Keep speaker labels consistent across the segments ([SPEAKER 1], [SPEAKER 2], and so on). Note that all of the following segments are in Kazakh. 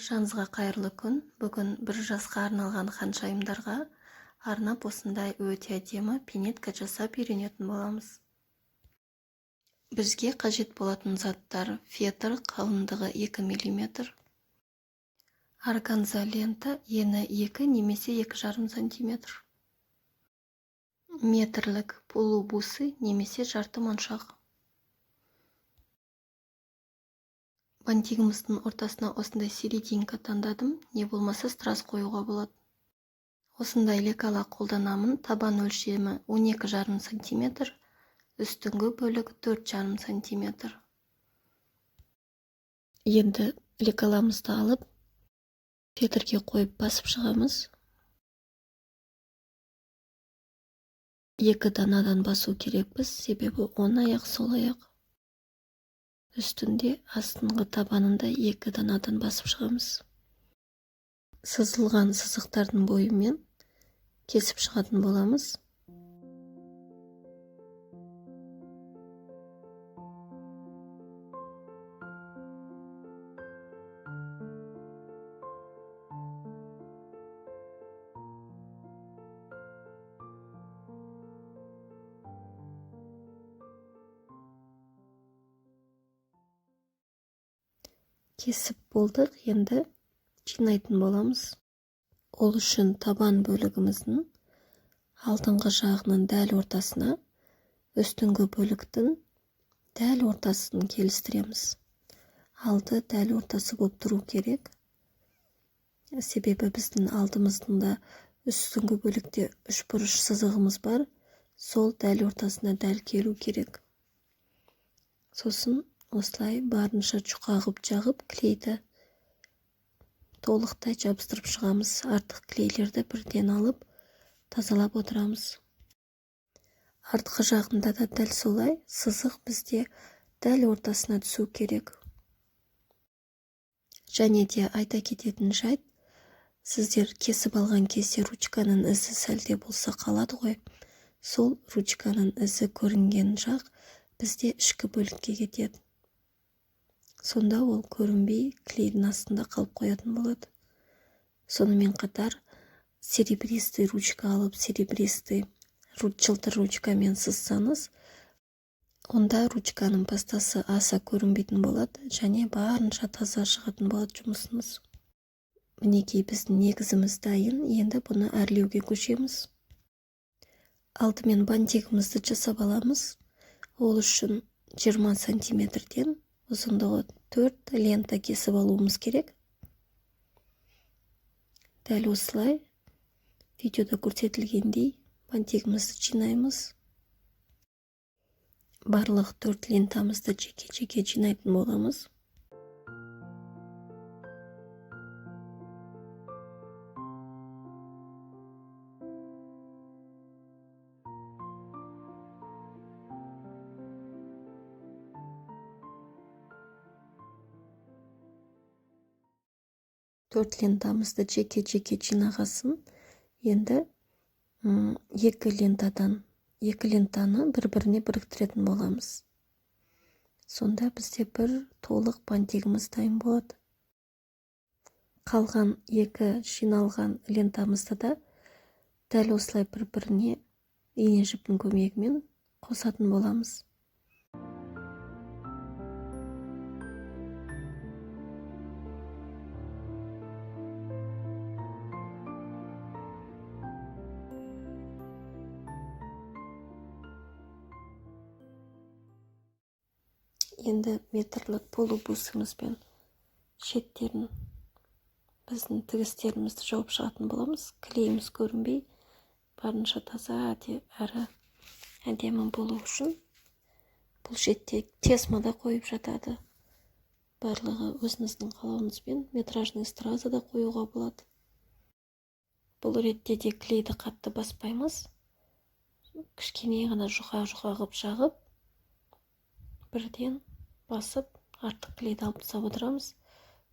[SPEAKER 1] Баршаңызға қайырлы күн. Бүгін бір жасқа арналған ханшайымдарға арнап осындай өте әдемі пинетка жасап үйренетін боламыз. Бізге қажет болатын заттар: фетр қалыңдығы 2 мм, органза лента ені 2 немесе 2,5 см, метрлік полубусы немесе жарты моншақ. Бантигіміздің ортасына осындай серединка таңдадым, не болмаса страз қоюға болады. Осындай лекала қолданамын. Табан өлшемі 12,5 см, үстіңгі бөлігі 4,5 см. Енді лекаламызды алып, фетрге қойып басып шығамыз. 2 данадан басу керекпіз, себебі оң аяқ, сол аяқ. Үстінде, астыңғы табанында 2 данадан басып шығамыз. Сызылған сызықтардың бойымен кесіп шығатын боламыз. Кесіп болдық, енді жинайтын боламыз. Ол үшін табан бөлігіміздің алдыңғы жағының дәл ортасына, үстіңгі бөліктің дәл ортасын келістіреміз. Алды дәл ортасы болып тұру керек. Себебі біздің алдымыздың да үстіңгі бөлікте үшбұрыш сызығымыз бар. Сол дәл ортасына дәл келу керек. Сосын осылай барынша жұқа ғып жағып, клейді толықтай жабыстырып шығамыз. Артық клейлерді бірден алып, тазалап отырамыз. Артқы жағында да дәл солай, сызық бізде дәл ортасына түсу керек. Және де айта кететін жайт, сіздер кесіп алған кезде ручканың ізі сәлде болса қалады ғой. Сол ручканың ізі көрінген жақ бізде ішкі бөлікке кетеді. Сонда ол көрінбей, клейдің астында қалып қоятын болады. Сонымен қатар, серебристый ручка алып, серебристый жылтыр ручкамен сызсаңыз, онда ручканың пастасы аса көрінбейтін болады, және барынша таза шығатын болады жұмысымыз. Мінекей, біздің негізіміз дайын, енді бұны әрлеуге көшеміз. Алдымен бантигімізді жасап аламыз. Ол үшін 20 см-ден ұзындығы 4 лента кесіп алуымыз керек. Дәл осылай видеода көрсетілгендей бантигімізді жинаймыз. Барлық 4 лентамызды жеке-жеке жинайтын боламыз. Төрт лентамызды жеке-жеке жинағасын, енді 2 лентаны бір-біріне біріктіретін боламыз. Сонда бізде бір толық бантигіміз дайын болады. Қалған 2 жиналған лентамызды да дәл осылай бір-біріне ине жіптің көмегімен қосатын боламыз. Енді метрлік полубусымызбен шеттерін, біздің тігістерімізді жауып шығатын боламыз. Клейіміз көрінбей, барынша таза әрі әдемі болу үшін бұл шетте тесмада қойып жатады. Барлығы өзіңіздің қалауыңызбен метражный страза да қоюға болады. Бұл ретте де клейді қатты баспаймыз. Кішкене ғана жұқа ғып жағып, бірден басып, артық клейді алып тастап отырамыз.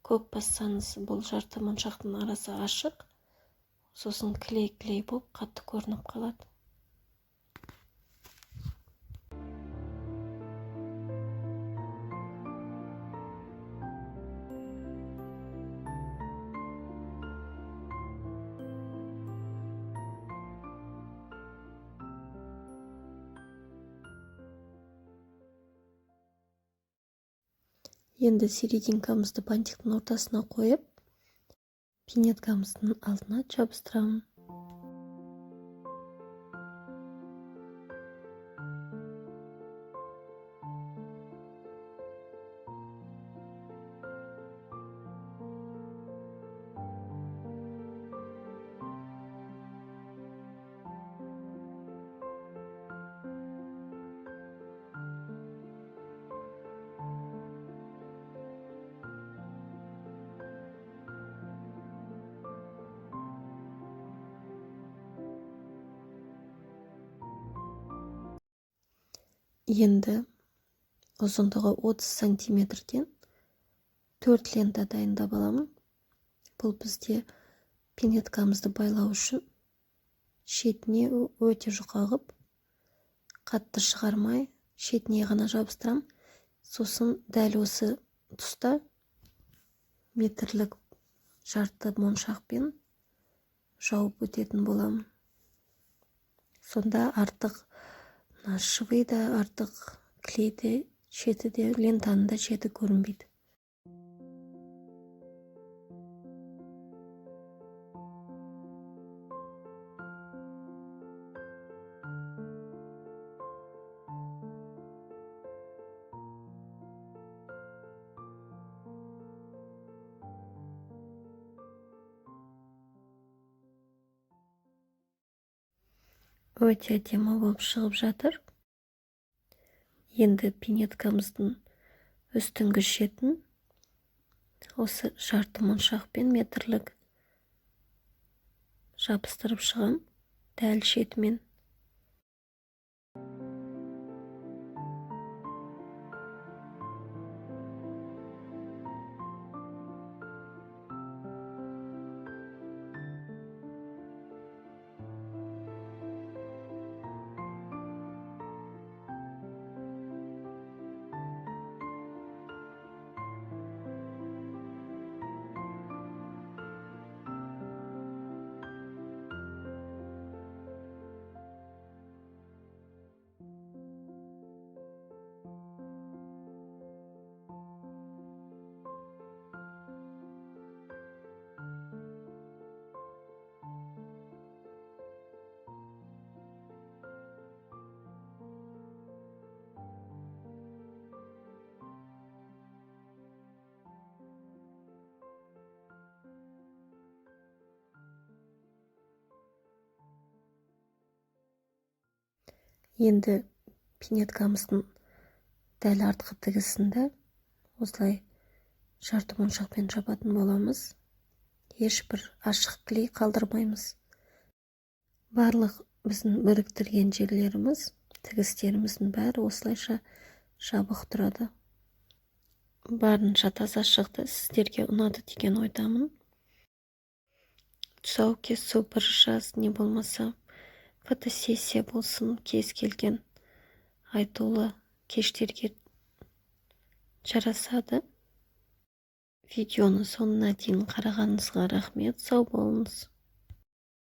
[SPEAKER 1] Көп бассаңыз, бұл жарты моншақтың арасы ашық, сосын клей болып қатты көрініп қалады. Енді серединкамызды бантиктің ортасына қойып, пинеткамыздың алдына жабыстырамын. Енді ұзындығы 30 сантиметрден 4 лента дайындап аламын. Бұл бізде пинеткамызды байлау үшін шетіне өте жұқа қылып, қатты шығармай, шетіне ғана жабыстырам. Сосын дәл осы тұста метрлік жарты моншақпен жауып өтетін боламын. Сонда артық швы да, артық клейді шеті де, лентаның да шеті көрінбейді. Өте әдемі болып шығып жатыр. Енді пинеткамыздың үстіңгі шетін осы жарты моншақпен метрлік жабыстырып шығам, дәл шетімен. Енді пинеткамыздың дәл артқы тігісінде осылай жарты моншақпен жабатын боламыз. Ешбір ашық клей қалдырмаймыз. Барлық біздің біріктірген жерлеріміз, тігістеріміздің бәрі осылайша жабық тұрады. Барынша таза шықты, сіздерге ұнады деген ойдамын. Тұсаукесер, бір жаз, не болмаса фотосессия болсын, кез келген айтулы кештерге жарасады. Видеоны соңына дейін қарағаныңызға рахмет, сау болыңыз.